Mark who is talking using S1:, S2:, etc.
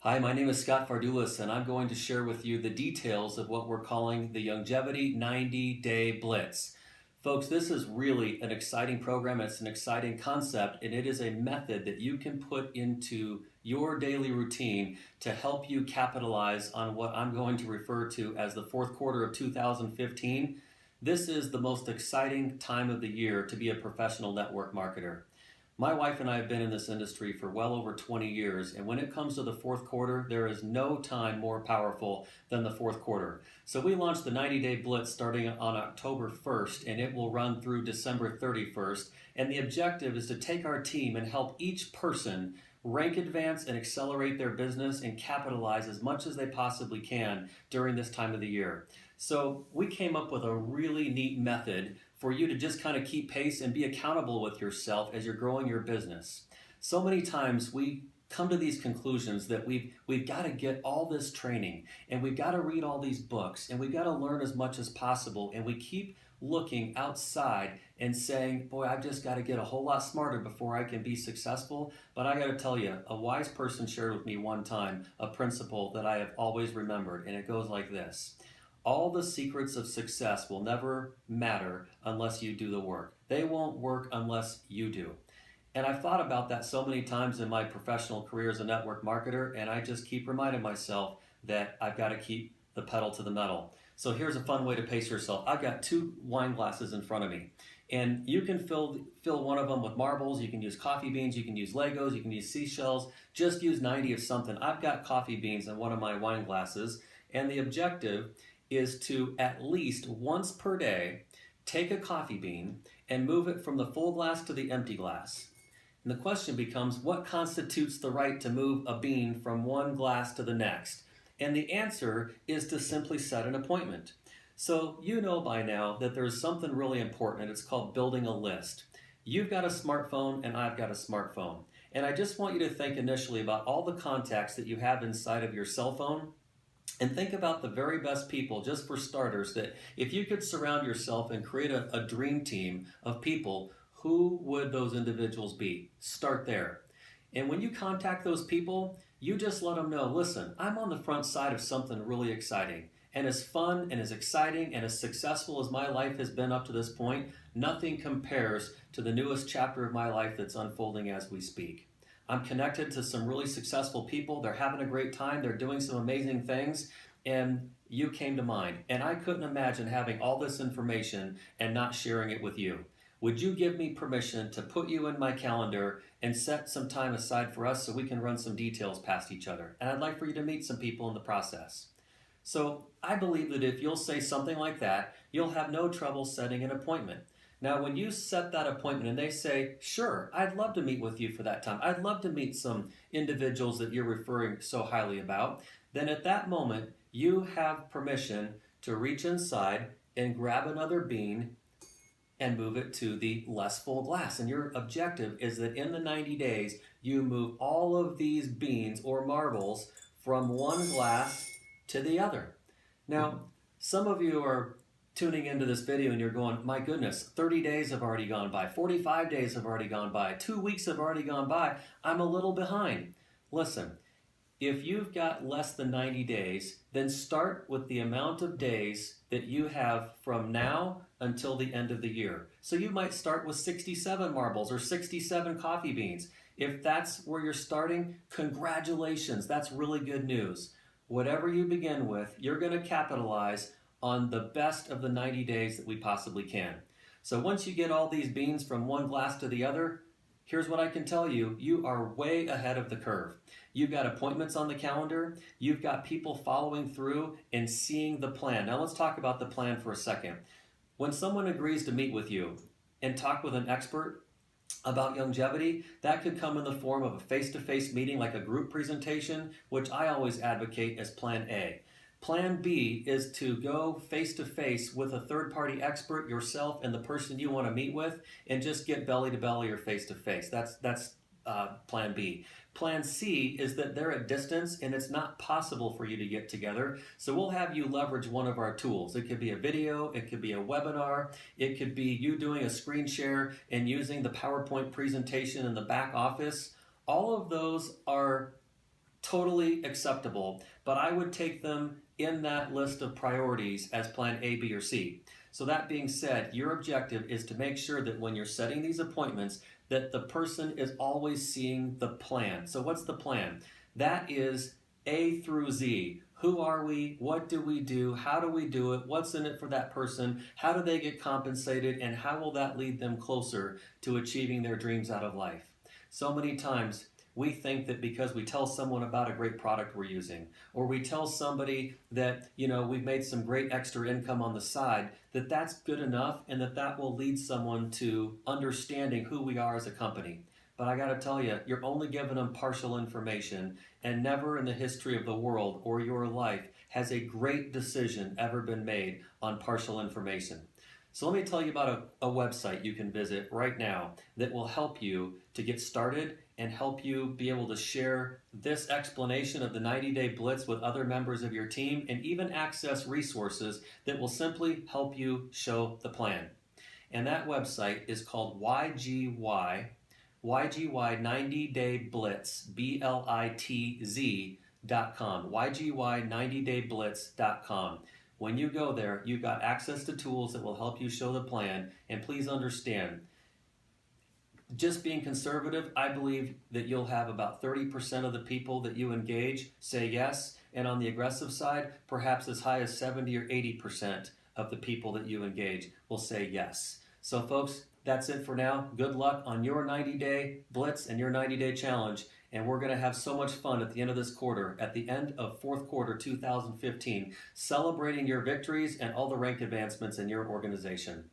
S1: Hi, my name is Scott Fardulis, and I'm going to share with you the details of what we're calling the Longevity 90-Day Blitz. Folks, this is really an exciting program. It's an exciting concept, and it is a method that you can put into your daily routine to help you capitalize on what I'm going to refer to as the fourth quarter of 2015. This is the most exciting time of the year to be a professional network marketer. My wife and I have been in this industry for well over 20 years, and when it comes to the fourth quarter, there is no time more powerful than the fourth quarter. So we launched the 90-Day Blitz starting on October 1st, and it will run through December 31st. And the objective is to take our team and help each person rank advance and accelerate their business and capitalize as much as they possibly can during this time of the year. So we came up with a really neat method for you to just kind of keep pace and be accountable with yourself as you're growing your business. So many times we come to these conclusions that we've got to get all this training and we've got to read all these books and we've got to learn as much as possible, and we keep looking outside and saying, boy, I've just got to get a whole lot smarter before I can be successful. But I got to tell you, a wise person shared with me one time a principle that I have always remembered, and it goes like this: all the secrets of success will never matter unless you do the work. They won't work unless you do. And I've thought about that so many times in my professional career as a network marketer, and I just keep reminding myself that I've got to keep the pedal to the metal. So here's a fun way to pace yourself. I've got two wine glasses in front of me, and you can fill one of them with marbles, you can use coffee beans, you can use Legos, you can use seashells, just use 90 of something. I've got coffee beans in one of my wine glasses, and the objective is to at least once per day take a coffee bean and move it from the full glass to the empty glass. And the question becomes, what constitutes the right to move a bean from one glass to the next? And the answer is to simply set an appointment. So you know by now that there's something really important, and it's called building a list. You've got a smartphone and I've got a smartphone. And I just want you to think initially about all the contacts that you have inside of your cell phone. And think about the very best people, just for starters, that if you could surround yourself and create a dream team of people, who would those individuals be? Start there. And when you contact those people, you just let them know, listen, I'm on the front side of something really exciting. And as fun and as exciting and as successful as my life has been up to this point, nothing compares to the newest chapter of my life that's unfolding as we speak. I'm connected to some really successful people. They're having a great time. They're doing some amazing things. And you came to mind. And I couldn't imagine having all this information and not sharing it with you. Would you give me permission to put you in my calendar and set some time aside for us so we can run some details past each other? And I'd like for you to meet some people in the process. So I believe that if you'll say something like that, you'll have no trouble setting an appointment. Now, when you set that appointment and they say, sure, I'd love to meet with you for that time, I'd love to meet some individuals that you're referring so highly about, then at that moment, you have permission to reach inside and grab another bean and move it to the less full glass. And your objective is that in the 90 days, you move all of these beans or marbles from one glass to the other. Now, some of you are tuning into this video and you're going, my goodness, 30 days have already gone by, 45 days have already gone by, 2 weeks have already gone by, I'm a little behind. Listen, if you've got less than 90 days, then start with the amount of days that you have from now until the end of the year. So you might start with 67 marbles or 67 coffee beans. If that's where you're starting, congratulations, that's really good news. Whatever you begin with, you're going to capitalize on the best of the 90 days that we possibly can. So once you get all these beans from one glass to the other, here's what I can tell you. You are way ahead of the curve. You've got appointments on the calendar. You've got people following through and seeing the plan. Now let's talk about the plan for a second. When someone agrees to meet with you and talk with an expert about longevity, that could come in the form of a face-to-face meeting like a group presentation, which I always advocate as Plan A. Plan B is to go face-to-face with a third-party expert, yourself and the person you want to meet with, and just get belly-to-belly or face-to-face. That's Plan B. Plan C is that they're at distance and it's not possible for you to get together, so we'll have you leverage one of our tools. It could be a video, it could be a webinar, it could be you doing a screen share and using the PowerPoint presentation in the back office. All of those are Totally acceptable, but I would take them in that list of priorities as plan A, B, or C. So that being said, your objective is to make sure that when you're setting these appointments, that the person is always seeing the plan. So what's the plan? That is A through Z. Who are we? What do we do? How do we do it? What's in it for that person? How do they get compensated? And how will that lead them closer to achieving their dreams out of life? So many times we think that because we tell someone about a great product we're using, or we tell somebody that, we've made some great extra income on the side, that that's good enough and that that will lead someone to understanding who we are as a company. But I got to tell you, you're only giving them partial information, and never in the history of the world or your life has a great decision ever been made on partial information. So let me tell you about a website you can visit right now that will help you to get started and help you be able to share this explanation of the 90-day Blitz with other members of your team, and even access resources that will simply help you show the plan. And that website is called YGY, YGY 90-day Blitz, BLITZ.com, YGY 90dayblitz.com. When you go there, you've got access to tools that will help you show the plan. And please understand, just being conservative, I believe that you'll have about 30% of the people that you engage say yes. And on the aggressive side, perhaps as high as 70 or 80% of the people that you engage will say yes. So folks, that's it for now. Good luck on your 90-day Blitz and your 90-day challenge. And we're going to have so much fun at the end of this quarter, at the end of fourth quarter 2015, celebrating your victories and all the rank advancements in your organization.